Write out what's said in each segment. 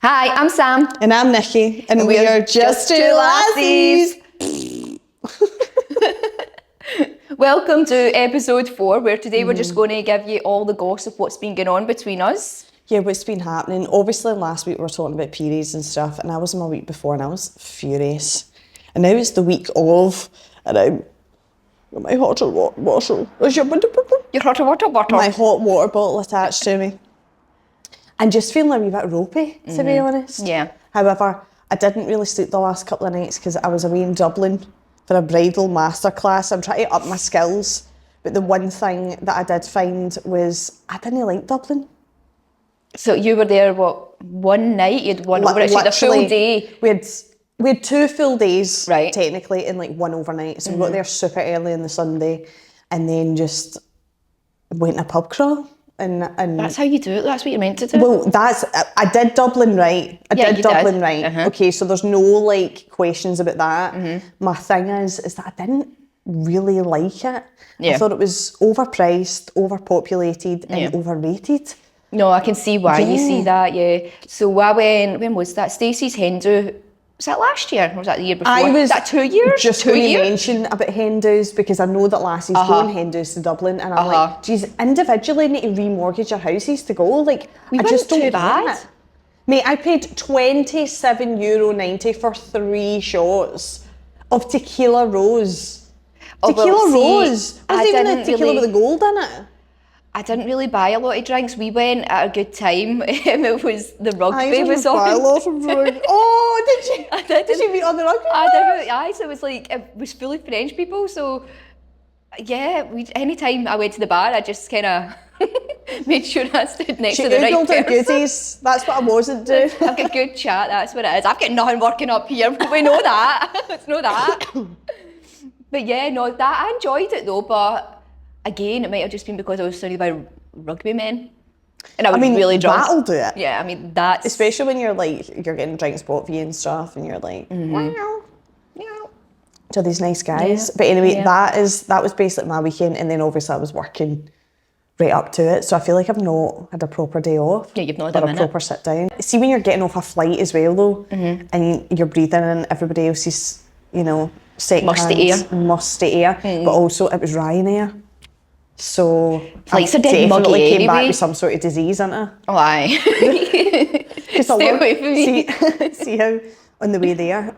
Hi, I'm Sam. And I'm Nikki. And we are just two lassies. Welcome to episode 4, where today we're just going to give you all the gossip what's been going on between us. Yeah, what's been happening. Obviously, last week we were talking about periods and stuff, and I was in my week before and I was furious. And now it's the week of, and I'm my hot water bottle. Your hot water bottle. My hot water bottle attached to me. And just feeling a wee bit ropey, to be honest. Yeah. However, I didn't really sleep the last couple of nights because I was away in Dublin for a bridal masterclass. I'm trying to up my skills. But the one thing that I did find was I didn't like Dublin. So you were there, what, one night? You'd one over, actually, the full day? We had 2 full days, right, technically, and like 1 overnight. So we got there super early on the Sunday and then just went in a pub crawl. And that's how you do it. That's what you're meant to do. Well, I did Dublin right. I did Dublin right. Okay, so there's no like questions about that. My thing is that I didn't really like it. I thought it was overpriced, overpopulated, and overrated. No, I can see why you see that. Yeah. So I went. When was that? Stacey's hen do. Was that last year or was that the year before? Was that 2 years? Just going to mention about hen do's because I know that lassies go on hen do's to Dublin, and I'm like, geez, individually need to remortgage your houses to go. Like, I just don't get it. Mate, I paid €27.90 for 3 shots of tequila rose. Tequila rose. Wasn't even a tequila with the gold in it. I didn't really buy a lot of drinks. We went at a good time. It was the rugby was on. I lost some drinks. Oh, did you? I did. Did you meet on the rugby? I did. So it was like, it was fully French people. So yeah, anytime I went to the bar, I just kind of made sure I stood next to the right person. Goodies. That's what I wasn't doing. I've got good chat. That's what it is. I've got nothing working up here. We know that. Let's know that. But yeah, no, that I enjoyed it though. But again, it might have just been because I was surrounded by rugby men. And I was really drunk. That'll do it. Yeah, I mean, that's... Especially when you're like, you're getting drinks bought for you and stuff, and you're like, wow. To these nice guys. Yeah. But anyway, that was basically my weekend, and then obviously I was working right up to it. So I feel like I've not had a proper day off. Yeah, you've not had a proper sit down. See, when you're getting off a flight as well though, and you're breathing in everybody else's, musty air. But also it was Ryanair. So flights I are dead definitely muggy came anyway. back with some sort of disease, isn't I? Oh, aye. Stay away from me. See how on the way there,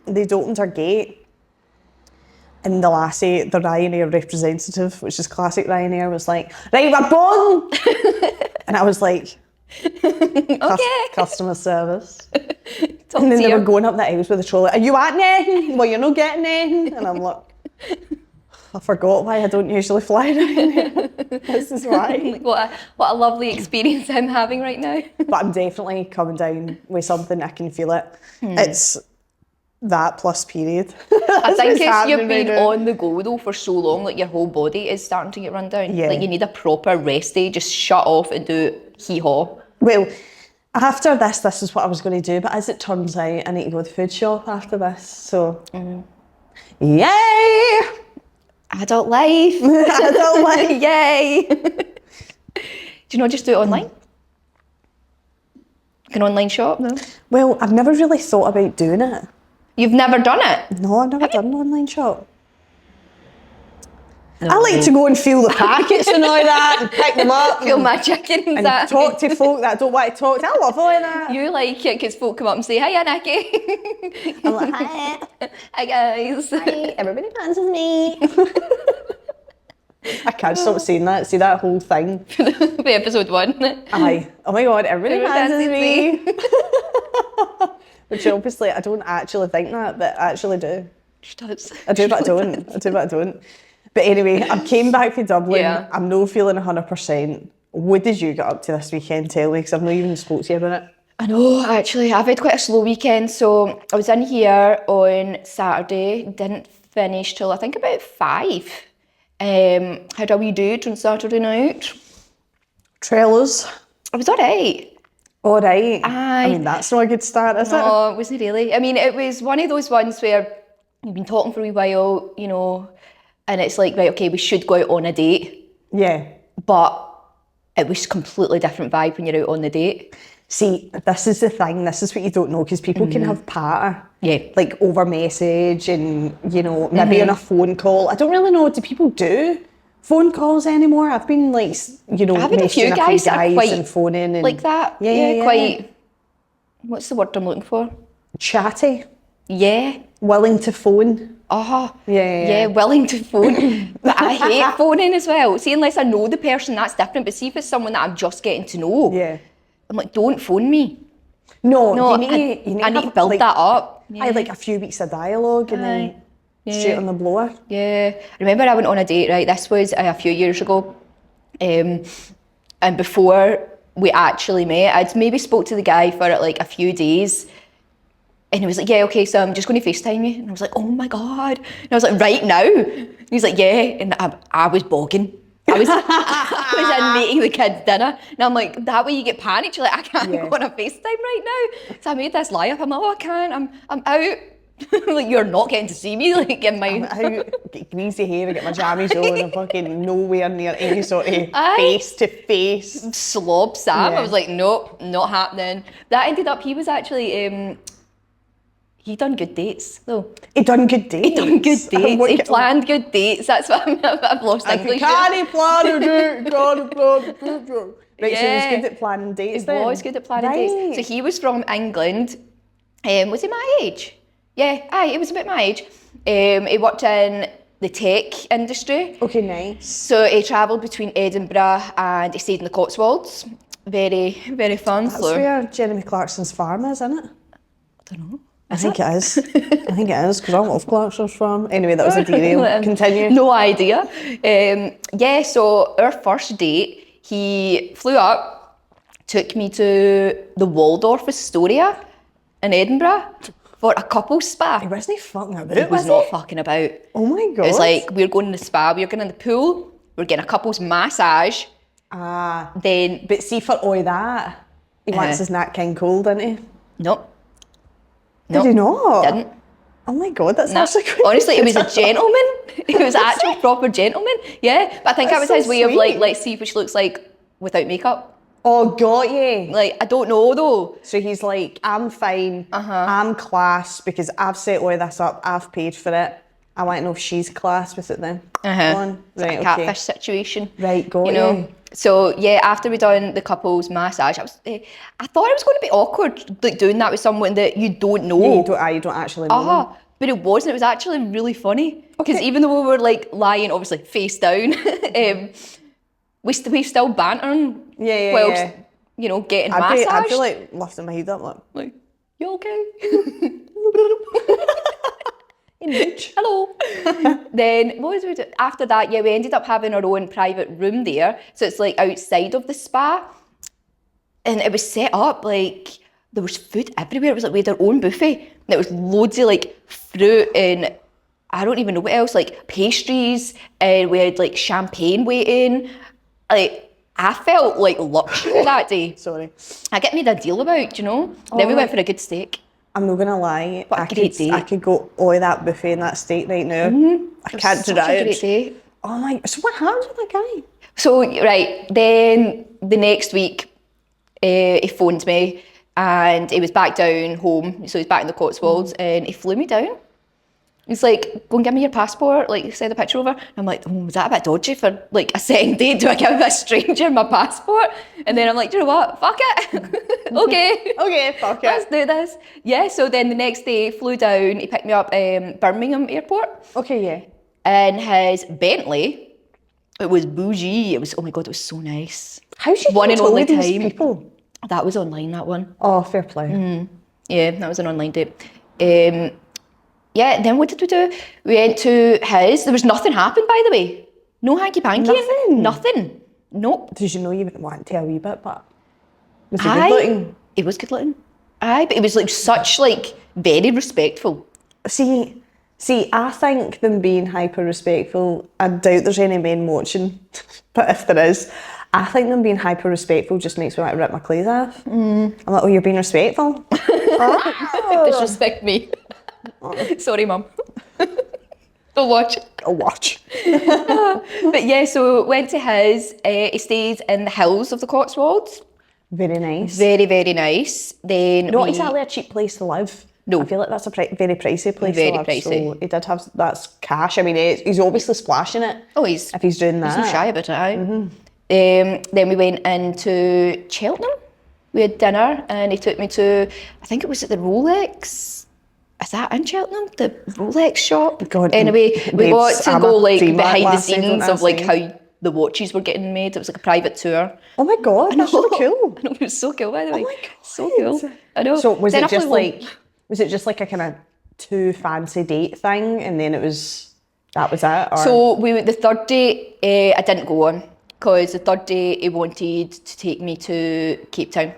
they'd opened our gate and the lassie, the Ryanair representative, which is classic Ryanair, was like, right, we're going! And I was like, okay. Customer service. And then they were going up the aisles with the trolley, are you at anything? Well, you're not getting anything. And I'm like, I forgot why I don't usually fly Ryanair. This is why. What a lovely experience I'm having right now. But I'm definitely coming down with something. I can feel it. It's that plus period. I think it's you've been on the go though for so long, like your whole body is starting to get run down. Yeah. Like you need a proper rest day, just shut off and do hee-haw. Well, after this is what I was going to do, but as it turns out, I need to go to the food shop after this. So, yay! Adult life. Adult life. Yay. Do you not just do it online? Like an online shop, no? Well, I've never really thought about doing it. You've never done it? No, I've never done an online shop. No. I like to go and feel the packets and all that and pick them up. Feel my chickens. And talk to folk that I don't want to talk to. I love all of that. You like it because folk come up and say, hiya, Nikki. I'm like, hi. Hi, guys. Hi, everybody fancies me. I can't stop saying that. See that whole thing. Episode 1. Aye. Oh my God, everybody fancies me. Which obviously I don't actually think that, but I actually do. She does. I do, but I don't. I do, but I don't. But anyway, I came back from Dublin. Yeah. I'm no feeling 100%. What did you get up to this weekend? Tell me, because I've not even spoke to you about it. I know, actually. I've had quite a slow weekend. So I was in here on Saturday, didn't finish till I think about 5. Had a wee dude on Saturday night. Trailers. I was alright. Alright. I mean, that's not a good start, is it? No, it wasn't really. I mean, it was one of those ones where you've been talking for a wee while, and it's like, right, okay, we should go out on a date. Yeah. But it was completely different vibe when you're out on the date. See, this is the thing. This is what you don't know, because people can have patter. Yeah. Like over message and, you know, maybe on a phone call. I don't really know. Do people do phone calls anymore? I've been like, you know, I've had a few messaging guys that are quite and phoning and like that. Yeah. Quite. What's the word I'm looking for? Chatty, Yeah. willing to phone. Oh. Yeah. Willing to phone. But I hate phoning as well. See, unless I know the person, that's different. But see if it's someone that I'm just getting to know. Yeah. I'm like, don't phone me. No, I you need need to build like, that up. Yeah. I like a few weeks of dialogue and then straight on the blower. Yeah. I remember I went on a date, right? This was a few years ago. And before we actually met, I'd maybe spoke to the guy for like a few days. And he was like, yeah, okay, so I'm just going to FaceTime you. And I was like, oh my God. And I was like, right now? And he's like, yeah. And I was bogging. I was in making the kids dinner. And I'm like, that way you get panicked. You're like, I can't go on a FaceTime right now. So I made this lie up. I'm like, oh, I can't. I'm out. Like, you're not getting to see me. Like, in my... I'm out, get greasy hair and get my jammies on and I'm fucking nowhere near any sort of face-to-face. Slob Sam. Yeah. I was like, nope, not happening. That ended up, he was actually... he done good dates, though. He done good dates? He done good dates. He planned good dates. That's what I've lost English. Can't plan a date, can't plan a date. Right, Yeah. so he was good at planning dates He then? was good at planning dates. So he was from England. Was he my age? Yeah, aye, he was about my age. He worked in the tech industry. Okay, nice. So he travelled between Edinburgh and he stayed in the Cotswolds. Very, very fun. That's where Jeremy Clarkson's farm is, isn't it? I don't know. I think it is. I think it is, because I love Clarkson's farm. Anyway, that was a derail. Continue. No idea. So our first date, he flew up, took me to the Waldorf Astoria in Edinburgh for a couples spa. He wasn't fucking about, He was not fucking about. Oh my God. It was like, we were going to the spa, we were going in the pool, we were getting a couples massage. Then... But see, for all that, he wants his Nat King Cole, didn't he? Nope. Did he not? Didn't. Oh my God, that's actually quite Honestly, it was a gentleman. He was an actual proper gentleman. Yeah, but I think that was his way of like, let's see what she looks like without makeup. Oh, got you. Like, I don't know though. So he's like, I'm fine, I'm class, because I've set all this up, I've paid for it. I want to know if she's class with it then. Right, okay. catfish situation. Right, got you. Know? So yeah, after we done the couples massage, I thought it was going to be awkward, like doing that with someone that you don't know. Yeah, you don't actually know them. But it wasn't. It was actually really funny because even though we were like lying, obviously face down, we still bantering. Whilst, you know, getting massaged. I'd be like lifting my head up like, you okay? Hello. Then what was we do? After that? Yeah, we ended up having our own private room there. So it's like outside of the spa, and it was set up like there was food everywhere. It was like we had our own buffet. And there was loads of like fruit and I don't even know what else, like pastries, and we had like champagne waiting. Like I felt like luxury that day. Sorry. I get made a deal about, you know. Then we went for a good steak. I'm not gonna lie. What a great date. I could go all of that buffet and that steak right now. I can't deny it. Great date. Oh my! So what happened with that guy? So right then, the next week, he phoned me, and he was back down home. So he's back in the Cotswolds, and he flew me down. He's like, "Go and give me your passport." Like, send a picture over. And I'm like, "Oh, was that a bit dodgy for like a second date? Do I give a stranger my passport?" And then I'm like, "Do you know what? Fuck it. Okay, fuck it. Let's do this." Yeah. So then the next day, he flew down. He picked me up Birmingham Airport. Okay, yeah. In his Bentley. It was bougie. It was, oh my God, it was so nice. How's she one and told only these time. people? That was online, that one. Oh, fair play. Yeah, that was an online date. Yeah, then what did we do? We went to his. There was nothing happened, by the way. No hanky-panky. Nothing. Nope. Did you know you want to a wee bit, but was he good looking? He was good looking. Aye, but he was like such like very respectful. See, I think them being hyper respectful, I doubt there's any men watching, but if there is, I think them being hyper respectful just makes me want to rip my clothes off. I'm like, oh, you're being respectful? Disrespect me. Sorry, Mum. Don't watch. I'll watch. But yeah, so went to his. He stays in the hills of the Cotswolds. Very nice. Very, very nice. Then Not exactly a cheap place to live. No. I feel like that's a very pricey place Very to live. pricey. So he did have, that's cash. I mean, he's obviously splashing it. Oh, if he's doing that. He's no shy about it, aye. Then we went into Cheltenham. We had dinner and he took me to, I think it was at the Rolex. Is that in Cheltenham? The Rolex shop? God, anyway, we got to go like Primark behind the lassie, don't scenes I of like say? how the watches were getting made. It was like a private tour. Oh my God, that's really cool. I know, it was so cool, by the way. Oh my God. So cool. I know. So was Then it I flew just home. like, was it just like a kind of too fancy date thing and then that was it? Or? So the third day, I didn't go on because the third day he wanted to take me to Cape Town.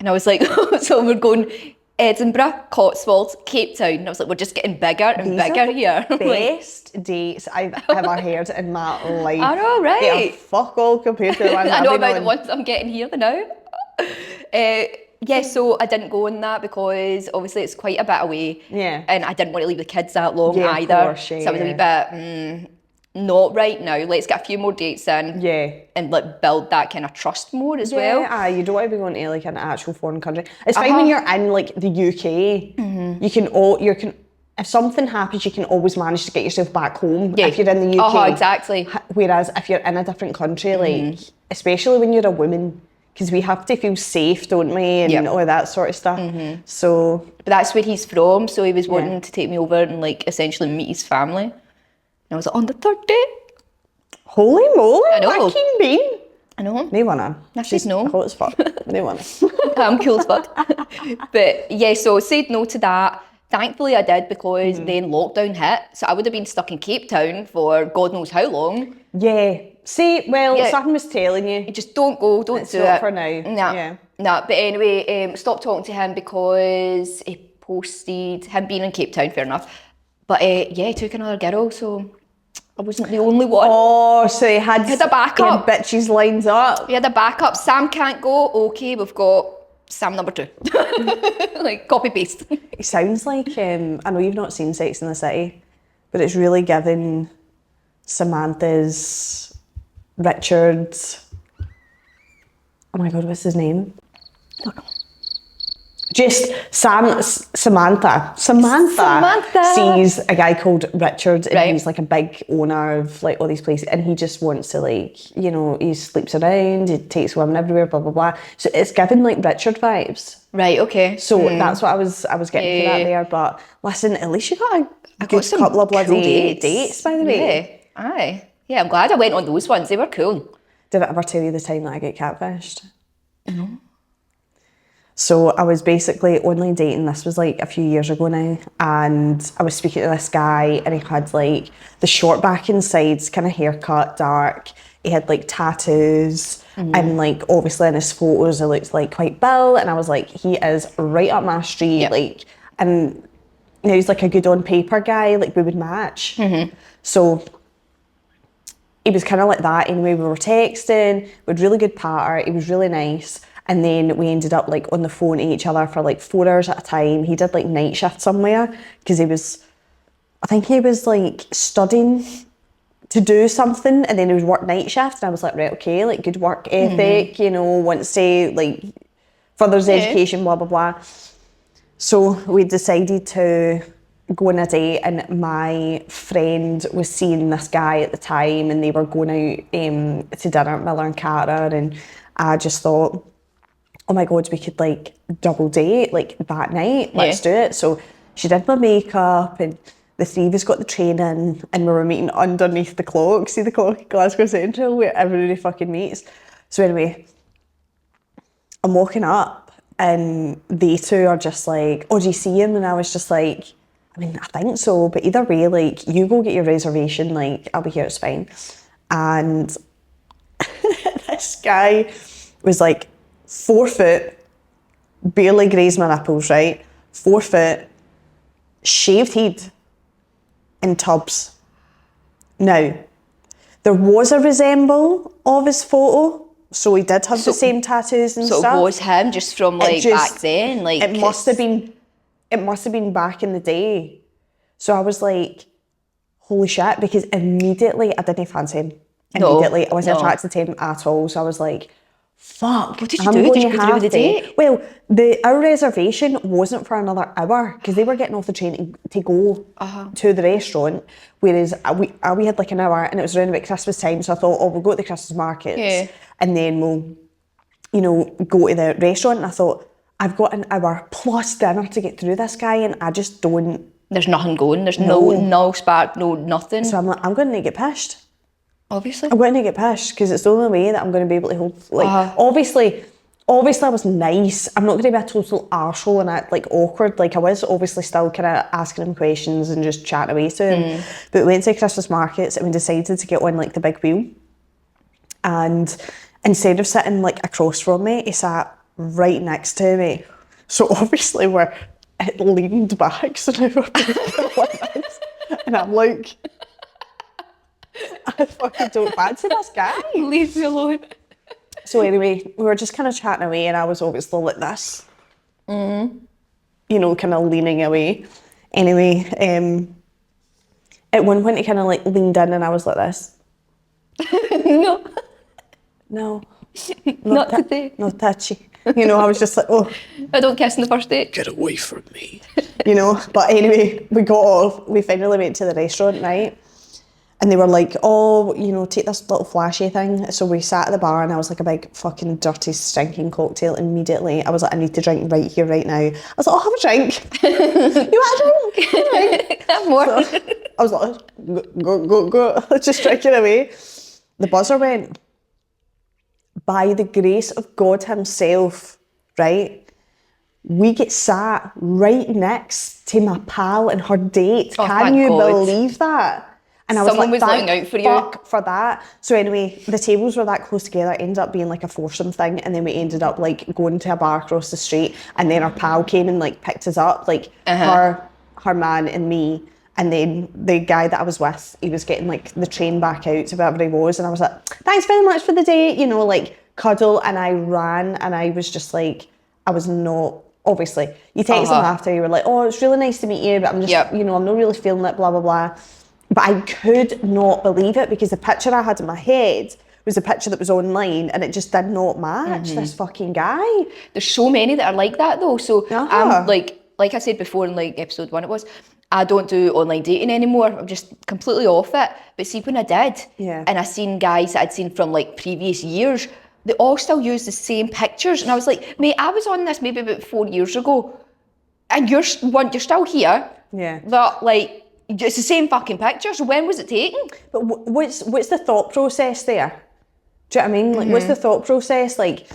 And I was like, so we're going Edinburgh, Cotswolds, Cape Town. And I was like, we're just getting bigger and These bigger are the here. I'm like, best dates I've ever heard in my life. I know, right? They are fuck all compared to the ones I know I've been about the on. ones I'm getting here now. Yeah, so I didn't go on that because obviously it's quite a bit away. Yeah. And I didn't want to leave the kids that long Yeah, of either. course, So I was a wee yeah. bit, not right now. Let's get a few more dates in. Yeah. And like build that kind of trust more as well. Yeah, you don't want to be going to like an actual foreign country. It's fine when you're in like the UK. You can if something happens, you can always manage to get yourself back home. Yeah. If you're in the UK, exactly. Whereas if you're in a different country, like especially when you're a woman, because we have to feel safe, don't we, and Yep. all that sort of stuff. So But that's where he's from, so he was wanting to take me over and like essentially meet his family. And I was like, on the third day? holy moly, I know. what Keen Bean? I know. They wanna. I said She's no. hot as fuck. They wanna. I'm cool as fuck. But yeah, so said no to that. Thankfully I did because then lockdown hit. So I would have been stuck in Cape Town for God knows how long. Yeah. See, well, Yeah. something was telling you. You just don't go, don't It's do not it. for now. Nah. Yeah. Nah, but anyway, stopped talking to him because he posted him being in Cape Town, fair enough. But yeah, he took another girl, so I wasn't the only one. Oh, so he had a backup. He had bitches lined up. We had a backup. Sam can't go. Okay, we've got Sam number 2. Like copy paste. It sounds like I know you've not seen Sex and the City, but it's really given Samantha's Richard's. Oh my God, what's his name? I don't know. Just Samantha sees a guy called Richard and Right. he's like a big owner of like all these places and he just wants to like, you know, he sleeps around, he takes women everywhere, blah, blah, blah. So it's given like Richard vibes. Right. Okay. So that's what I was getting to that there. But listen, at least you got a good some couple of bloody cool dates, by the way. Yeah. Aye. Yeah, I'm glad I went on those ones. They were cool. Did I ever tell you the time that I got catfished? No. So I was basically online dating, this was like a few years ago now, and I was speaking to this guy and he had like the short back and sides, kind of haircut, dark. He had like tattoos and like obviously in his photos it looked like quite built and I was like, he is right up my street, Yep. like, and you know, he's like a good on paper guy, like we would match. So he was kind of like that anyway. We were texting, we had really good patter, he was really nice. And then we ended up like on the phone to each other for like 4 hours at a time. He did like night shift somewhere because I think he was like studying to do something and then he would work night shift. And I was like, right, okay, like good work ethic, you know, wants to like furthers education, blah, blah, blah. So we decided to go on a date and my friend was seeing this guy at the time and they were going out to dinner at Miller and Carter and I just thought, oh my God, we could like double date like that night, let's do it. So she did my makeup and the three of us got the train in and we were meeting underneath the clock. See the clock at Glasgow Central where everybody fucking meets. So anyway, I'm walking up and they two are just like, oh, do you see him? And I was just like, I mean, I think so, but either way, like you go get your reservation, like I'll be here, it's fine. And this guy was like 4 foot, barely grazed my nipples, right? 4 foot, shaved head in tubs. Now, there was a resemble of his photo, so he did have the same tattoos and So stuff. it was him just from like back then? Like it must have been back in the day. So I was like, holy shit, because immediately I didn't fancy him. Immediately, I wasn't attracted to him at all. So I was like, fuck. What did you do? Did you go through with the date? Well, our reservation wasn't for another hour because they were getting off the train to go to the restaurant, whereas we had like an hour, and it was around about Christmas time, so I thought, oh, we'll go to the Christmas markets and then we'll, you know, go to the restaurant. And I thought, I've got an hour plus dinner to get through this guy, and I just don't. There's nothing going. There's no spark, no nothing. So I'm like, I'm going to get pissed. Obviously. I'm going to get pissed because it's the only way that I'm going to be able to hold. Like, obviously I was nice. I'm not going to be a total arsehole and act like awkward. Like I was obviously still kind of asking him questions and just chatting away to him. But we went to Christmas markets and we decided to get on like the big wheel. And instead of sitting like across from me, he sat right next to me. So obviously it leaned back, so now we're both like this. And I'm like, I fucking don't fancy this guy. Leave me alone. So anyway, we were just kind of chatting away, and I was obviously like this. You know, kind of leaning away. Anyway, at one point he kind of like leaned in, and I was like this. No. Not today. Not touchy. You know, I was just like, oh. I don't kiss on the first date. Get away from me. You know, but anyway, we got off. We finally went to the restaurant, right? And they were like, oh, you know, take this little flashy thing. So we sat at the bar, and I was like a big fucking dirty stinking cocktail immediately. I was like, I need to drink right here, right now. I was like, oh, have a drink. You want a drink? Right. Have more. So I was like, go. Just drinking away. The buzzer went. By the grace of God himself, right? We get sat right next to my pal and her date. Oh, Can you God. believe that? And I was Someone like, was looking out for you. fuck for that. So anyway, the tables were that close together. It ended up being like a foursome thing, and then we ended up like going to a bar across the street, and then our pal came and like picked us up, like her man and me. And then the guy that I was with, he was getting like the train back out to wherever he was, and I was like, thanks very much for the date, you know, like cuddle. And I ran, and I was just like, I was not, obviously, you texted him after, you were like, oh, it's really nice to meet you, but I'm just, you know, I'm not really feeling it, blah, blah, blah. But I could not believe it, because the picture I had in my head was a picture that was online, and it just did not match this fucking guy. There's so many that are like that though. So I'm like I said before in like episode 1 it was, I don't do online dating anymore. I'm just completely off it. But see, when I did, and I seen guys that I'd seen from like previous years, they all still use the same pictures. And I was like, mate, I was on this maybe about 4 years ago, and you're still here. Yeah. But like, it's the same fucking picture. So when was it taken? But what's the thought process there? Do you know what I mean? Like, what's the thought process? Like,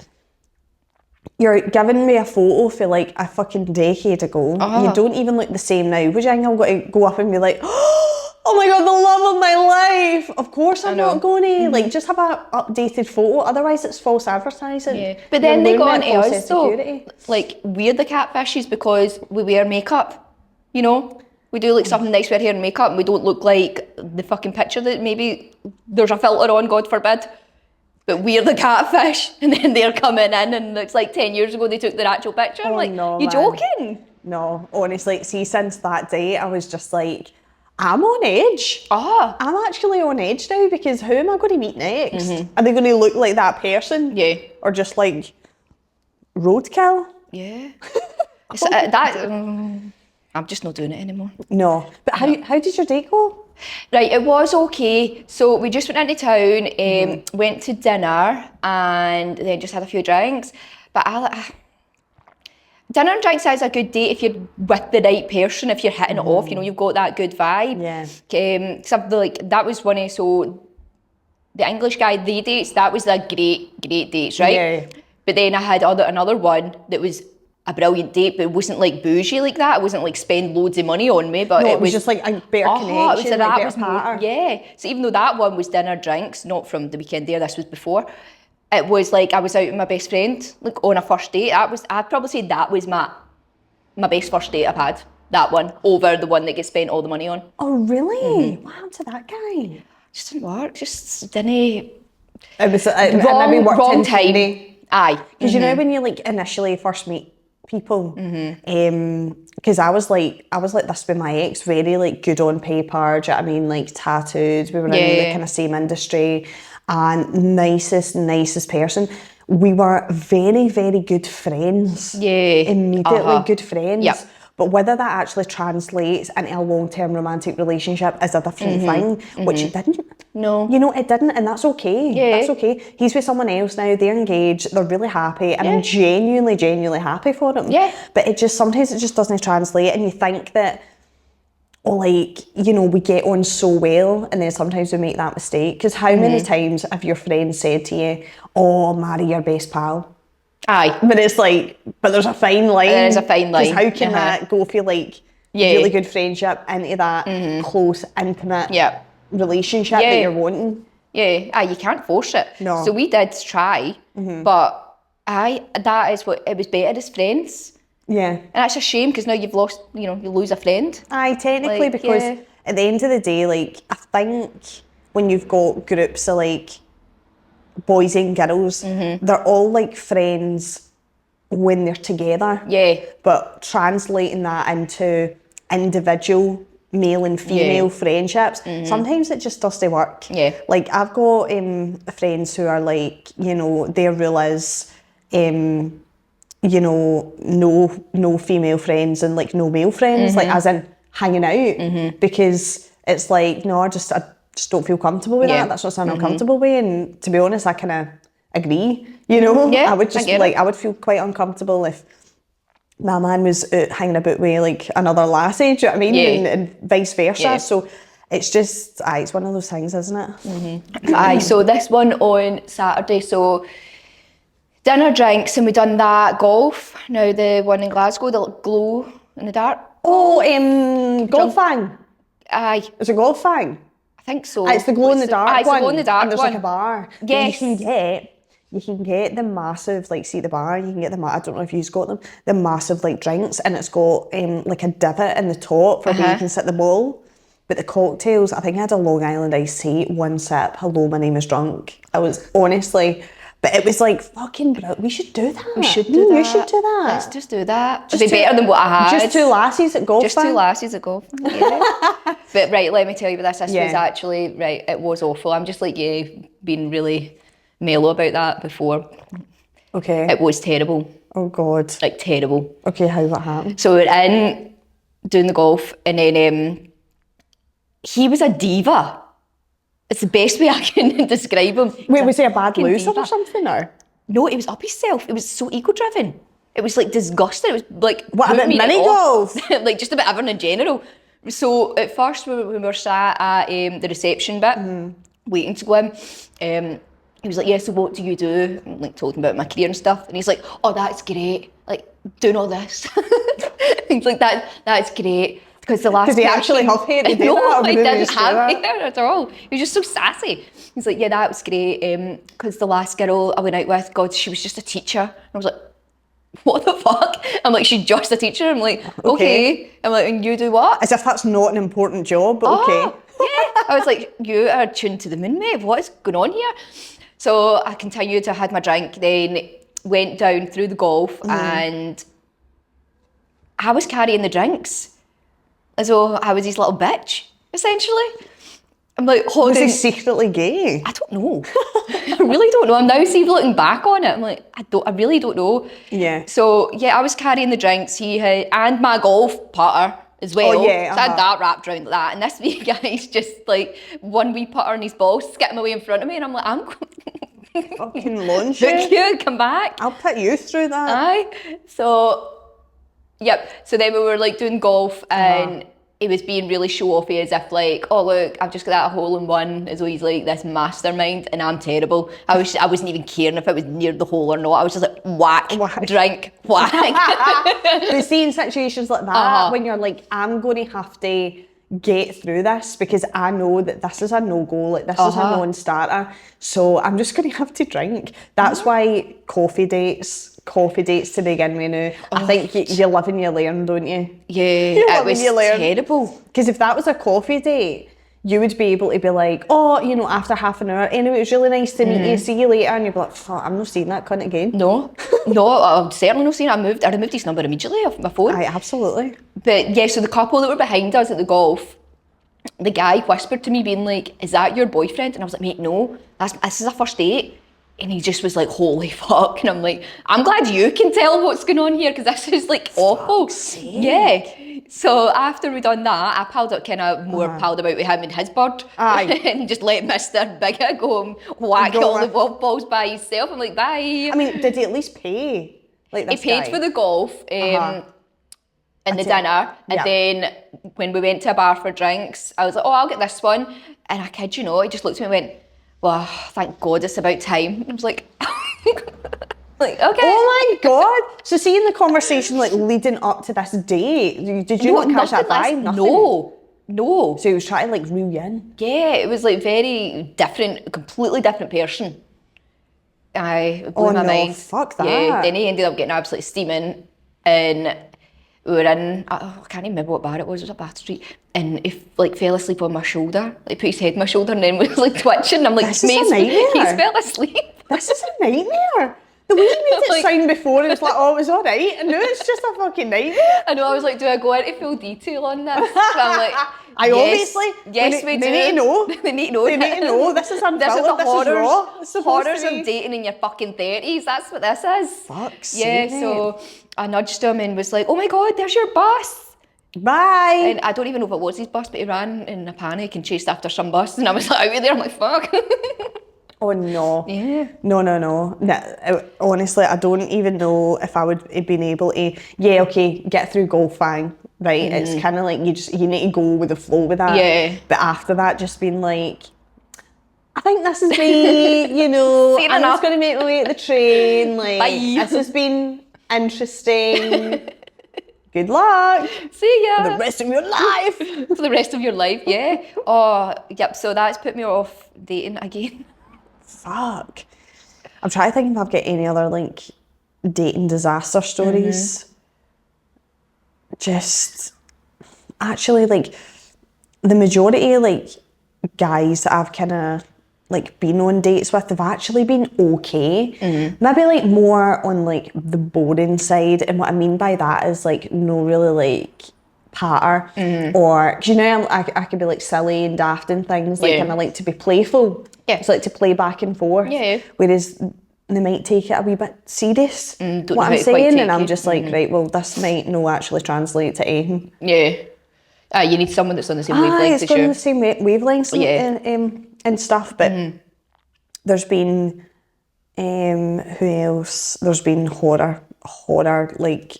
you're giving me a photo for like a fucking decade ago. You don't even look the same now. Would you think I'm going to go up and be like, oh my God, the love of my life? Of course I'm not going to. Like, just have an updated photo. Otherwise, it's false advertising. Yeah. But then they got into us though. Like, we're the catfishes because we wear makeup, you know? We do like something nice with our hair and makeup, and we don't look like the fucking picture that maybe there's a filter on, God forbid. But we're the catfish, and then they're coming in, and it's like 10 years ago they took their actual picture. I'm like, no, you man. joking? No, honestly, see, since that day, I was just like, I'm on edge. I'm actually on edge now, because who am I going to meet next? Are they going to look like that person? Yeah. Or just like roadkill? Yeah. I'm just not doing it anymore. No. But how did your date go? Right, it was okay. So we just went into town, went to dinner, and then just had a few drinks. But dinner and drinks is a good date if you're with the right person, if you're hitting it off, you know, you've got that good vibe. Yeah. Something like, that was one of, so the English guy, they dates, that was a great dates, right? Yeah. But then I had another one that was a brilliant date, but it wasn't like bougie like that. It wasn't like spend loads of money on me, but no, it was just like a better connection, yeah. So even though that one was dinner, drinks, not from the weekend there, this was before, it was like I was out with my best friend, like on a first date. I'd probably say that was my best first date I've had. That one, over the one that gets spent all the money on. Oh, really? What happened to that guy? Just didn't work, just didn't... It was wrong time. Aye. Because you know when you like initially first meet people, because I was like this with my ex, very like good on paper, do you know what I mean, like tattooed, we were in the kind of same industry, and nicest person. we were very, very good friends. Yeah. Immediately good friends. Yep. But whether that actually translates into a long-term romantic relationship is a different thing, which it didn't. No. You know, it didn't, and that's okay. Yeah. That's okay. He's with someone else now, they're engaged, they're really happy, and I'm genuinely, genuinely happy for them. Yeah. But sometimes it just doesn't translate, and you think that, like, you know, we get on so well, and then sometimes we make that mistake. Because how many times have your friends said to you, oh, marry your best pal? Aye. But it's like, but there's a fine line. There is a fine line. Because how can that go for like really good friendship into that close, intimate relationship that you're wanting? Yeah, aye, you can't force it. No. So we did try, but that is what, it was better as friends. Yeah. And that's a shame because now you've lost, you know, you lose a friend. Aye, technically, Like, because yeah. at the end of the day, like, I think when you've got groups of like boys and girls, they're all like friends when they're together. Yeah. But translating that into individual male and female friendships, sometimes it just doesn't work. Yeah. Like, I've got friends who are like, you know, their rule is, you know, no female friends and like no male friends, like as in hanging out, because it's like, no, I just don't feel comfortable with that. That's not something I'm comfortable with. And to be honest, I kind of agree, you know. Yeah, I would just get like, it. I would feel quite uncomfortable if my man was out hanging about with like another lassie, do you know what I mean? Yeah. And vice versa. Yeah. So it's just, it's one of those things, isn't it? Aye, so this one on Saturday, so dinner, drinks, and we done that golf. Now the one in Glasgow, the glow in the dark. Oh, golf fang. Aye, It's a golf fang. I think so. It's the glow in the dark Aye, it's one. the glow in the dark and there's one. like a bar. But Yes. you can get the massive, like, see the bar, you can get I don't know if you've got them, the massive like drinks, and it's got like a divot in the top for where you can sit the ball. But the cocktails, I think I had a Long Island iced tea, one sip, hello, my name is drunk. I was honestly, but it was like fucking brilliant. We should do that. We should do that. You should do that. Let's just do that. It'd be better than what I had. Just two lassies at golf. Just two lassies at golf. Yeah. But right, let me tell you about this. This Yeah. was actually, right, it was awful. I'm just like you, being really mellow about that before. Okay. It was terrible. Oh God. Like terrible. Okay, how what happened? So we're in doing the golf, and then he was a diva. It's the best way I can describe him. Wait, was he a bad fucking loser diva. or something? Or No, it was up himself. It was so ego-driven. It was like disgusting. It was like what put about me mini off. golf? Like just about everything in general. So at first when we were sat at the reception bit, waiting to go in, he was like, yeah, so what do you do? And like told him about my career and stuff. And he's like, oh, that's great. Like doing all this. He's like, that's great. Because the last Does he person- actually have hair to do No, that, or he did he didn't just do have that? hair at all. He was just so sassy. He's like, yeah, that was great. Because the last girl I went out with, God, she was just a teacher. And I was like, what the fuck? I'm like, she's just a teacher. I'm like, okay. I'm like, and you do what? As if that's not an important job, but okay. Yeah. I was like, you are tuned to the moon, mate. What is going on here? So I continued, I had my drink, then went down through the golf and I was carrying the drinks as though I was his little bitch, essentially. I'm like, Was holding... he secretly gay? I don't know. I really don't know. I'm now looking back on it. I'm like, I really don't know. Yeah. So yeah, I was carrying the drinks. He had, and my golf putter as well. Oh, yeah, So I had that wrapped around like that. And this wee guy's just like one wee putter on his ball, skipping away in front of me, and I'm like, I'm Fucking launch Look it. you, come back. I'll put you through that. Aye. So, yep. So then we were like doing golf, and he was being really show-offy as if like, oh look, I've just got that hole in one, as though he's like this mastermind, and I'm terrible. I wasn't even caring if it was near the hole or not. I was just like, whack. Drink, whack. But see, in situations like that, when you're like, I'm going to have to get through this because I know that this is a no-go, like this is a non-starter, so I'm just going to have to drink. That's why coffee dates to begin with now. I think you live and you learn, don't you? Yeah, it was learn. terrible. Because if that was a coffee date, you would be able to be like, oh, you know, after half an hour, anyway, it was really nice to meet you, see you later, and you'd be like, fuck, I'm not seeing that cunt again. No, I'm certainly not seeing it. I removed his number immediately off my phone. Aye, absolutely. But yeah, so the couple that were behind us at the golf, the guy whispered to me being like, is that your boyfriend? And I was like, mate, no, this is a first date. And he just was like, holy fuck. And I'm like, I'm glad you can tell what's going on here, because this is like awful. Yeah. So after we done that, I palled up, kind of more palled about with him and his bird. Aye. And just let Mr. Bigger go and whack all the golf balls by himself. I'm like, bye. I mean, did he at least pay? Like He this paid guy? for the golf and the dinner. And then when we went to a bar for drinks, I was like, oh, I'll get this one. And I kid you not, he just looked at me and went, well, thank God it's about time. And I was like, like, okay. Oh my God. So see in the conversation like leading up to this date, did you not catch that vibe? Nothing? No. So he was trying to like reel you in? Yeah, it was like very different, completely different person. It blew my mind. Fuck that. Yeah, then he ended up getting absolutely steaming, and we were in, I can't even remember what bar it was a Bath Street, and he like fell asleep on my shoulder, like put his head on my shoulder and then was like twitching. I'm like, this is a nightmare. He's fell asleep. This is a nightmare. The way you made it sound before, it's like, oh, it was all right, and now it's just a fucking nightmare. I know, I was like, do I go into full detail on this? But I'm like, yes, we do. They need to know. They need to know. They need to know. This is unfiltered. This is raw. It's supposed Horrors to be. of dating in your fucking 30s. That's what this is. Fuck's Yeah, sake. so I nudged him and was like, oh my God, there's your bus. Bye. And I don't even know if it was his bus, but he ran in a panic and chased after some bus. And I was like out of there. I'm like, fuck. Oh no. Yeah. No. Honestly, I don't even know if I would have been able to. Yeah, okay, get through golf fine, right? It's kind of like you need to go with the flow with that. Yeah. But after that, just being like, I think this is me, you know. Seen I'm enough. just going to make my way at the train. Like, Bye. this has been interesting. Good luck. See ya. For the rest of your life. For the rest of your life, yeah. Oh, yep, so that's put me off dating again. Fuck. I'm trying to think if I've got any other like dating disaster stories. Just actually like the majority of like guys that I've kind of like been on dates with have actually been okay. Maybe like more on like the boring side, and what I mean by that is like no really like patter or, 'cause you know I could be like silly and daft and things, like, and I like to be playful. Yeah. It's like to play back and forth. Yeah. Whereas they might take it a wee bit serious, don't what know I'm how to quite saying, take and I'm it. just like, right, well, this might no actually translate to anything. Yeah. You need someone that's on the same wavelength It's as going you. on the same wavelengths and stuff, but there's been, who else? There's been horror, like,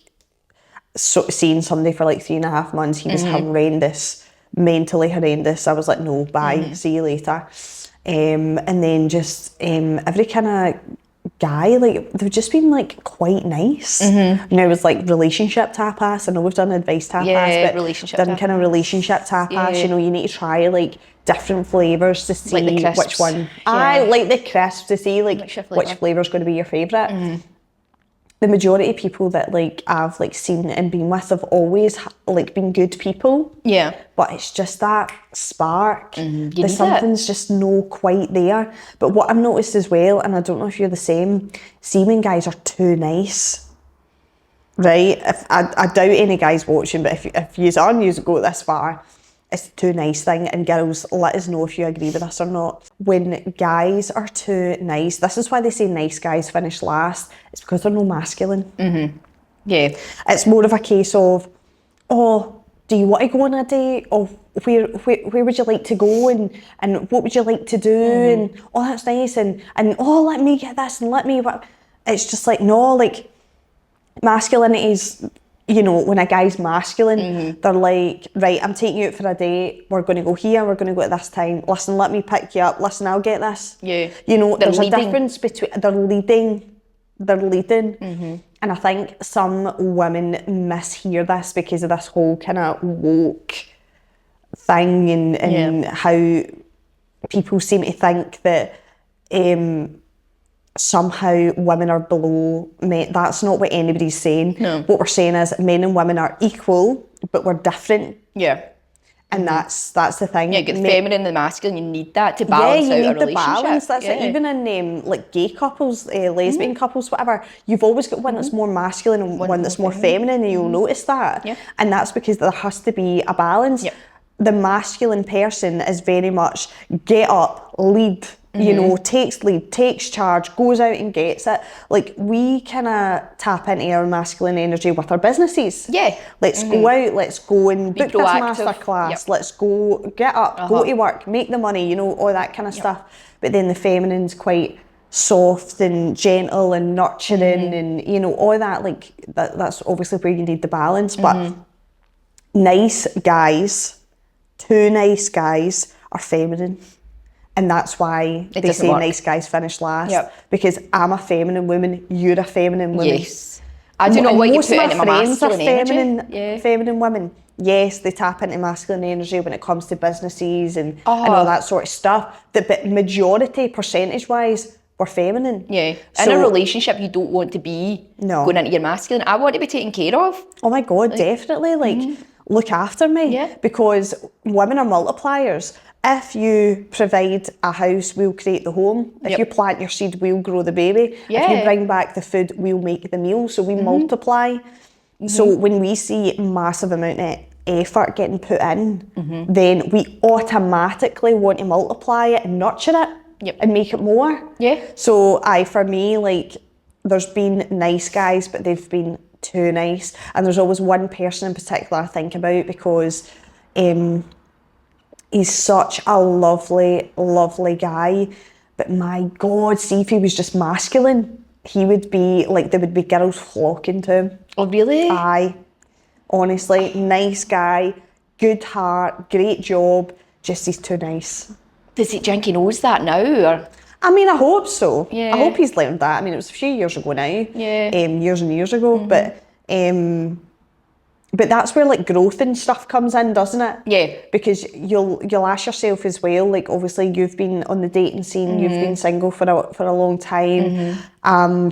seeing somebody for like 3.5 months, he was horrendous, mentally horrendous. I was like, no, bye, see you later. And then just every kind of guy, like they've just been like quite nice. Now it's like relationship tapas. I know we've done advice tapas, but relationship done tapas. kind of relationship tapas. You know, you need to try like different flavours to see Like the crisps. which one. Yeah. I like the crisps to see like Which flavour. which flavour's going to be your favourite. The majority of people that like I've like seen and been with have always like been good people. Yeah. But it's just that spark. need There's something's just no quite there. But what I've noticed as well, and I don't know if you're the same, semen guys are too nice. Right? I doubt any guys watching, but if you go this far, it's the too nice thing. And girls, let us know if you agree with us or not. When guys are too nice, this is why they say nice guys finish last. It's because they're no masculine. Yeah. It's more of a case of, oh, do you want to go on a date? Or where would you like to go? And what would you like to do? And oh, that's nice. And oh, let me get this and let me. It's just like, no, like masculinity is, you know, when a guy's masculine, they're like, right, I'm taking you out for a date. We're going to go here. We're going to go at this time. Listen, let me pick you up. Listen, I'll get this. Yeah. You know, They're there's leading. a difference between, they're leading. And I think some women mishear this because of this whole kind of woke thing and how people seem to think that somehow women are below men. That's not what anybody's saying. No. What we're saying is men and women are equal, but we're different. Yeah. And that's the thing. Yeah, you get the feminine and the masculine, you need that to balance out a you need the relationship. balance. That's it. Even in like gay couples, lesbian couples, whatever, you've always got one that's more masculine and one that's more feminine, and you'll notice that. Yeah. And that's because there has to be a balance. Yep. The masculine person is very much get up, lead, you know, takes lead, takes charge, goes out and gets it. Like, we kind of tap into our masculine energy with our businesses. Yeah. Let's go out, let's go and book this proactive. masterclass, let's go get up, go to work, make the money, you know, all that kind of stuff. But then the feminine's quite soft and gentle and nurturing and, you know, all that. Like, that's obviously where you need the balance. But nice guys, too nice guys are feminine. And that's why they say nice guys finish last. Because I'm a feminine woman, you're a feminine woman. Yes. I do not want you to put into my masculine energy. Feminine women. Yes, they tap into masculine energy when it comes to businesses and all that sort of stuff. But majority, percentage-wise, we're feminine. Yeah. In a relationship, you don't want to be going into your masculine. I want to be taken care of. Oh my God, definitely. Like, look after me. Because women are multipliers. If you provide a house, we'll create the home. If you plant your seed, we'll grow the baby. If you bring back the food, we'll make the meal. So we multiply. So when we see massive amount of effort getting put in, then we automatically want to multiply it and nurture it and make it more. So for me, like, there's been nice guys, but they've been too nice. And there's always one person in particular I think about because he's such a lovely, lovely guy. But my God, see if he was just masculine, he would be like, there would be girls flocking to him. Oh, really? Aye. Honestly, nice guy, good heart, great job, just he's too nice. Do you think he knows that now? Or? I mean, I hope so. I hope he's learned that. I mean, it was a few years ago now. Years and years ago. But that's where, like, growth and stuff comes in, doesn't it? Yeah. Because you'll ask yourself as well, like, obviously you've been on the dating scene, you've been single for a long time.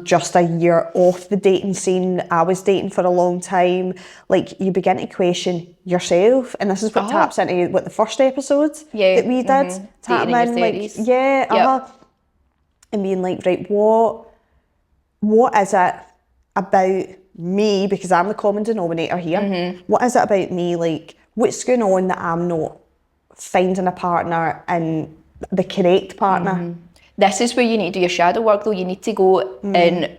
Just a year off the dating scene, I was dating for a long time. Like, you begin to question yourself, and this is what taps into what the first episode that we did. Tap in, like, and being like, right, what is it about me, because I'm the common denominator here, what is it about me, like, what's going on that I'm not finding a partner and the correct partner? This is where you need to do your shadow work, though. You need to go and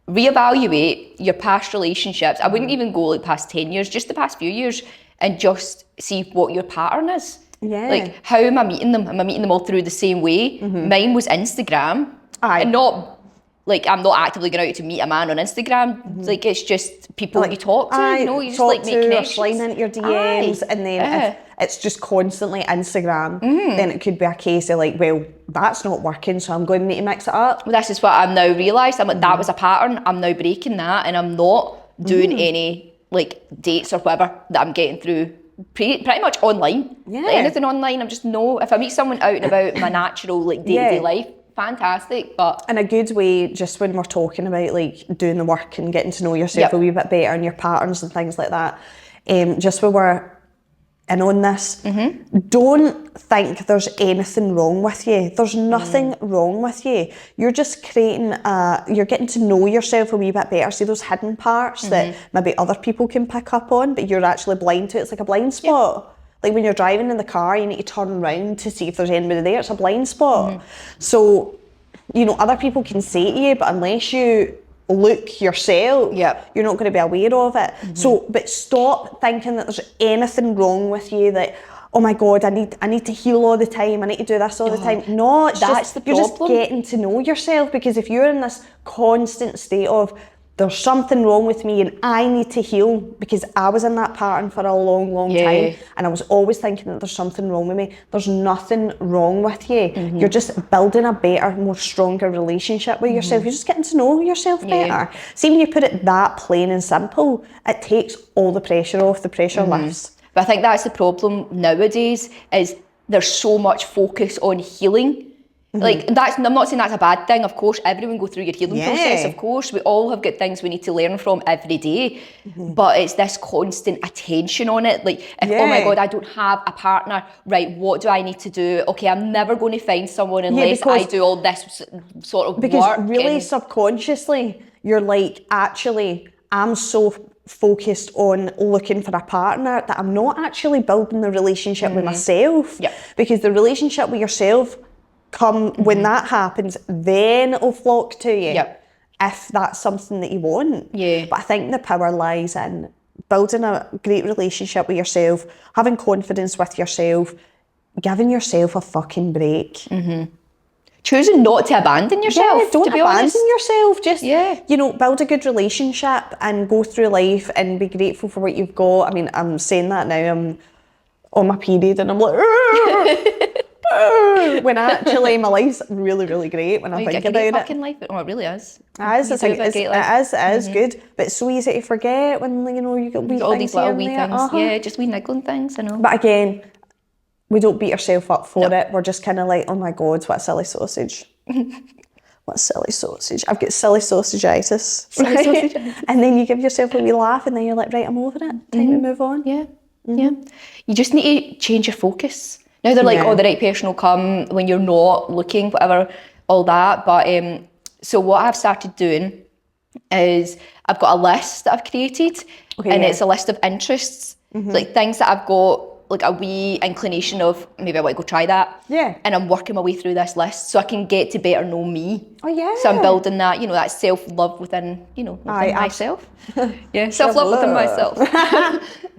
reevaluate your past relationships. I wouldn't even go like past 10 years, just the past few years, and just see what your pattern is. Like, how am I meeting them? Am I meeting them all through the same way? Mine was Instagram. And not, like, I'm not actively going out to meet a man on Instagram. Like, it's just people like, you talk to, you know, you just like make connections. Slide into your DMs, and then if it's just constantly Instagram, then it could be a case of like, well, that's not working, so I'm going to need to mix it up. Well, this is what I've now realised. I'm like, that was a pattern. I'm now breaking that, and I'm not doing any like dates or whatever that I'm getting through pretty much online. Like, anything online, I'm just if I meet someone out and about my natural like day-to-day life, fantastic. But in a good way, just when we're talking about like doing the work and getting to know yourself a wee bit better and your patterns and things like that, just when we're in on this, don't think there's anything wrong with you. There's nothing wrong with you. You're just creating you're getting to know yourself a wee bit better. See those hidden parts that maybe other people can pick up on, but you're actually blind to. It's like a blind spot. Like when you're driving in the car, you need to turn around to see if there's anybody there. It's a blind spot. So, you know, other people can say to you, but unless you look yourself, you're not going to be aware of it. So, but stop thinking that there's anything wrong with you, that, oh my God, I need to heal all the time, I need to do this all the time. No, it's that's just, you're just getting to know yourself, because if you're in this constant state of, there's something wrong with me and I need to heal, because I was in that pattern for a long, long time, and I was always thinking that there's something wrong with me. There's nothing wrong with you. You're just building a better, more stronger relationship with yourself. You're just getting to know yourself better. See, when you put it that plain and simple, it takes all the pressure off, the pressure lifts. But I think that's the problem nowadays, is there's so much focus on healing. Like, I'm not saying that's a bad thing. Of course, everyone go through your healing process. Of course, we all have got things we need to learn from every day. But it's this constant attention on it. Like, if, oh my God, I don't have a partner, right, what do I need to do? Okay, I'm never going to find someone unless I do all this sort of work. Because really subconsciously, you're like, actually, I'm so focused on looking for a partner that I'm not actually building the relationship with myself. Because the relationship with yourself when that happens, then it'll flock to you. Yep. If that's something that you want. Yeah. But I think the power lies in building a great relationship with yourself, having confidence with yourself, giving yourself a fucking break. Choosing not to abandon yourself. Yeah, don't to be abandon honest. yourself. Just, Yeah. you know, build a good relationship and go through life and be grateful for what you've got. I mean, I'm saying that now, I'm on my period and I'm like, when actually my life's really, really great when I think about it. Fucking life. Oh, it really is. It is, it is good, but it's so easy to forget when, you know, you got wee All things these little here wee and there. things. Yeah, just wee niggling things, I know. But again, we don't beat ourselves up for it. We're just kind of like, oh my God, what a silly sausage. What a silly sausage. I've got silly sausagitis. Right? And then you give yourself a wee laugh and then you're like, right, I'm over it. Time to move on. Yeah, yeah. You just need to change your focus. Now they're like, oh, the right person will come when you're not looking, whatever, all that. But so what I've started doing is I've got a list that I've created, and it's a list of interests, like things that I've got like a wee inclination of, maybe I want to go try that. Yeah. And I'm working my way through this list so I can get to better know me. Oh yeah. So I'm building that, you know, that self-love within, you know, within myself. Yeah, self-love within myself.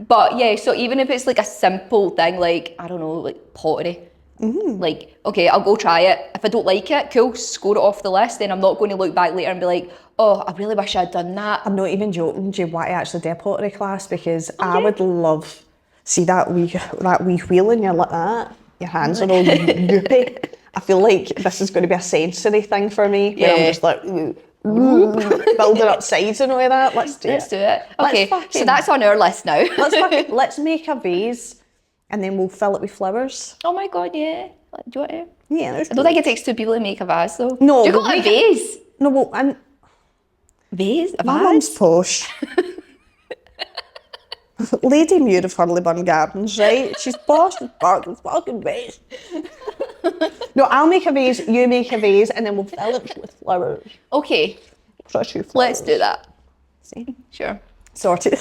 But yeah, so even if it's like a simple thing, like, I don't know, like pottery. Like, okay, I'll go try it. If I don't like it, cool, score it off the list. Then I'm not going to look back later and be like, oh, I really wish I'd done that. I'm not even joking. Do you want to actually do a pottery class? Because I would love, see that wee wheel and you're like that, your hands are all goopy. I feel like this is going to be a sensory thing for me. Where I'm just like, building up sides and all of that. Let's do it. Okay, so that's on our list now. Let's make a vase and then we'll fill it with flowers. Oh my God, yeah. Do you want to? Yeah. I don't think it takes two people to make a vase though. No. Do you call it a vase? No, well, I'm... Vase? A My vase? mum's posh. Lady Muir of Hurleyburn Gardens, right? She's posh as fuck, it's fucking vase. No, I'll make a vase, you make a vase, and then we'll fill it with flowers. Okay. Flowers. Let's do that. See? Sure. Sorted.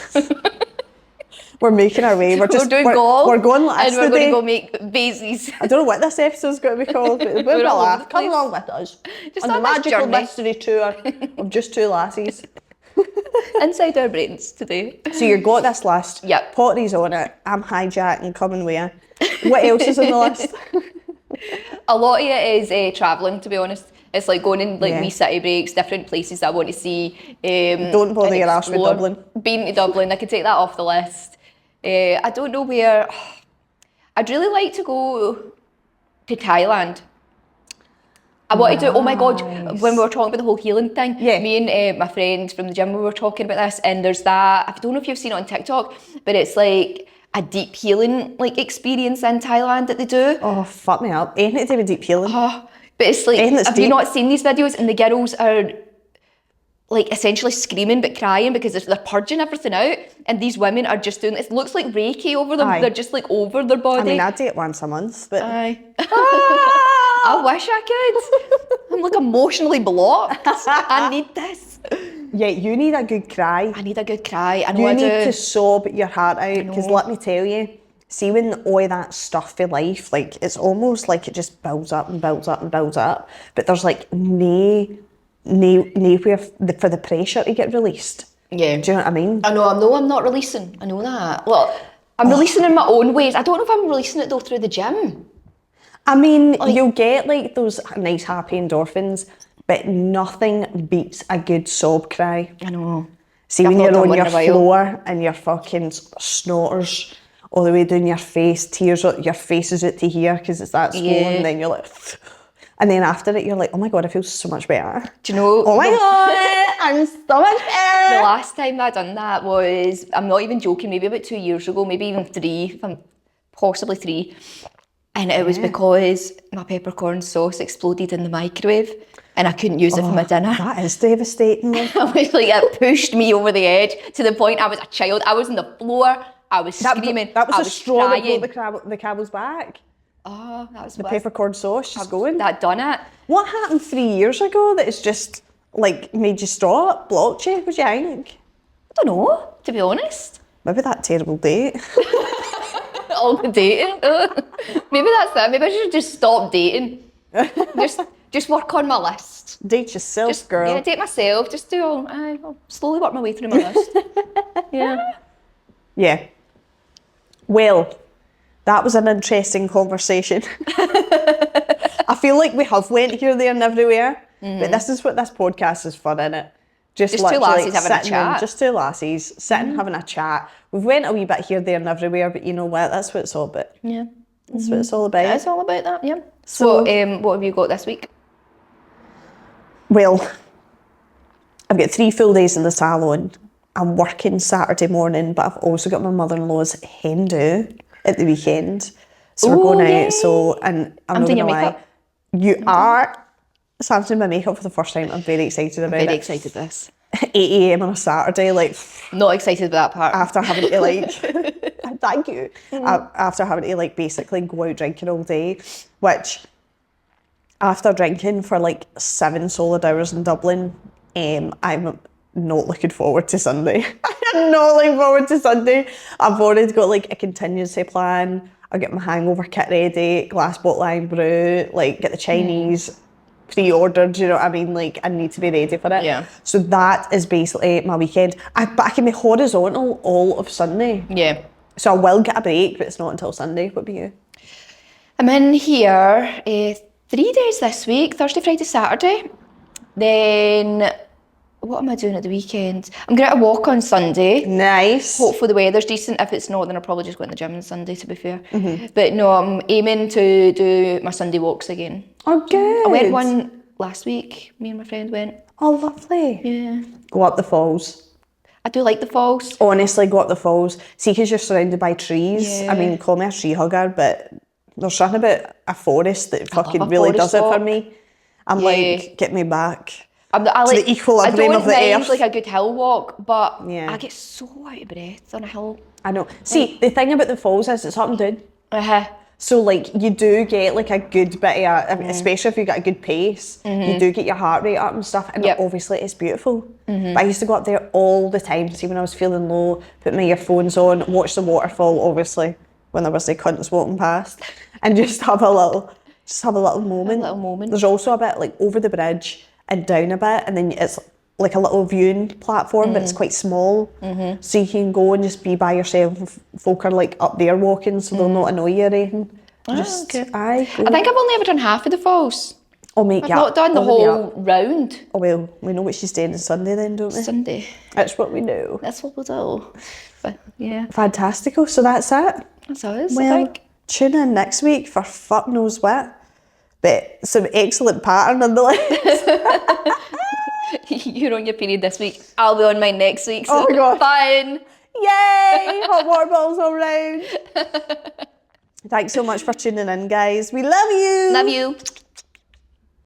We're making our way. We're doing golf. We're going like and we're going to go make vases. I don't know what this episode's going to be called, but we'll We're all over laugh. the Come place. along with us Just on the on this magical journey. mystery tour of Just Two Lassies. Inside our brains today. So you've got this list. Yep. Pottery's on it. I'm hijacking, coming with you. What else is on the list? A lot of it is travelling, to be honest. It's like going in like wee city breaks, different places that I want to see. Don't bother your ass with explore. Dublin. Been to Dublin, I could take that off the list. I don't know where. I'd really like to go to Thailand. I wanted to, oh my God, when we were talking about the whole healing thing, me and my friend from the gym, we were talking about this, and there's that, I don't know if you've seen it on TikTok, but it's like a deep healing like experience in Thailand that they do. Oh, fuck me up. Anything to do with deep healing. But it's like, have you not seen these videos? And the girls are like essentially screaming but crying because they're purging everything out, and these women are just doing, it looks like Reiki over them. They're just like over their body. I mean, I do it once a month, but... I wish I could. I'm like emotionally blocked. I need this. Yeah, you need a good cry. I need a good cry. I know You I need do. to sob your heart out, because let me tell you, see when all that stuff for life, like, it's almost like it just builds up and builds up and builds up, but there's like nowhere for the pressure to get released. Yeah. Do you know what I mean? I know I'm not releasing. I know that. Well, I'm releasing in my own ways. I don't know if I'm releasing it though through the gym. I mean, you'll get like those nice happy endorphins, but nothing beats a good sob cry. I know. See, when you're on your floor and your fucking snorters all the way down your face, tears, your face is out to here because it's that swollen, and then you're like, and then after it, you're like, oh my God, I feel so much better. Do you know? Oh my God, I'm so much better. The last time I done that was, I'm not even joking, maybe about 2 years ago, maybe even 3, possibly 3. And it was because my peppercorn sauce exploded in the microwave and I couldn't use it for my dinner. That is devastating. I was like, it pushed me over the edge to the point I was a child. I was on the floor, I was screaming, That was I the was straw crying. that broke the camel's back. Oh, that was The peppercorn sauce, she's going. That done it. What happened 3 years ago that it's just like made you stop, blocked you? What do you think? I don't know, to be honest. Maybe that terrible date. All the dating. Maybe that's that. Maybe I should just stop dating. Just work on my list. Date yourself, girl. Yeah, date myself. Just I'll slowly work my way through my list. Yeah. Yeah. Well, that was an interesting conversation. I feel like we have went here, there and everywhere, but this is what this podcast is for, innit? Just two lassies having a sitting chat. just two lassies sitting having a chat. We've went a wee bit here, there and everywhere, but you know what? That's what it's all about. Yeah. That's what it's all about. It's all about that, yeah. So- So, what have you got this week? Well, I've got 3 full days in the salon. I'm working Saturday morning, but I've also got my mother-in-law's hen do at the weekend. So we're Ooh, going yay. out. So, and I'm not doing gonna your lie, makeup. you are. Sam's doing my makeup for the first time. I'm very excited about Very it. excited this. 8 a.m. on a Saturday, like Not excited about that part. after having to like, thank you. After having to like basically go out drinking all day, which after drinking for like 7 solid hours in Dublin, I'm not looking forward to Sunday. I'm not looking forward to Sunday. I've already got like a contingency plan. I'll get my hangover kit ready, glass bottle iron brew, like get the Chinese pre-ordered, you know what I mean? Like I need to be ready for it. Yeah. So that is basically my weekend. But I can be horizontal all of Sunday. Yeah. So I will get a break, but it's not until Sunday. What about you? I'm in here 3 days this week, Thursday, Friday, Saturday. Then, what am I doing at the weekend? I'm going to a walk on Sunday. Nice. Hopefully the weather's decent. If it's not, then I'll probably just go in the gym on Sunday, to be fair. But no, I'm aiming to do my Sunday walks again. Oh, good. I went one last week. Me and my friend went. Oh, lovely. Yeah. Go up the falls. I do like the falls. Honestly, go up the falls. See, because you're surrounded by trees. Yeah. I mean, call me a tree hugger, but there's something about a forest that fucking a really forest does it for walk. me. I'm Yeah. like, get me back. I like, the equilibrium I don't of the mind earth. like a good hill walk, but Yeah. I get so out of breath on a hill. I know. See, the thing about the falls is it's up and down. Uh-huh. So like you do get like a good bit of, especially if you got a good pace, you do get your heart rate up and stuff, and Yep. obviously it's beautiful. But I used to go up there all the time. See, when I was feeling low, put my earphones on, watch the waterfall, obviously when there was the cunts walking past, and just have a little moment. little moment. There's also a bit like over the bridge and down a bit, and then it's like a little viewing platform, but it's quite small, so you can go and just be by yourself. Folk are like up there walking, so they'll not annoy you or anything. Just okay. I I think I've only ever done half of the falls. I'll make I've you not up. done the I'll make you whole up. round. Oh well, we know what she's doing on Sunday then, don't we? Sunday. That's what we do. That's what we'll do. But yeah, Fantastical. So that's it. that's all it is, I Well, think. tune in next week for fuck knows what. But some excellent pattern on the list. You're on your period this week. I'll be on mine next week. So Oh my God. fine. Yay! Hot water bottles all round. Thanks so much for tuning in, guys. We love you. Love you.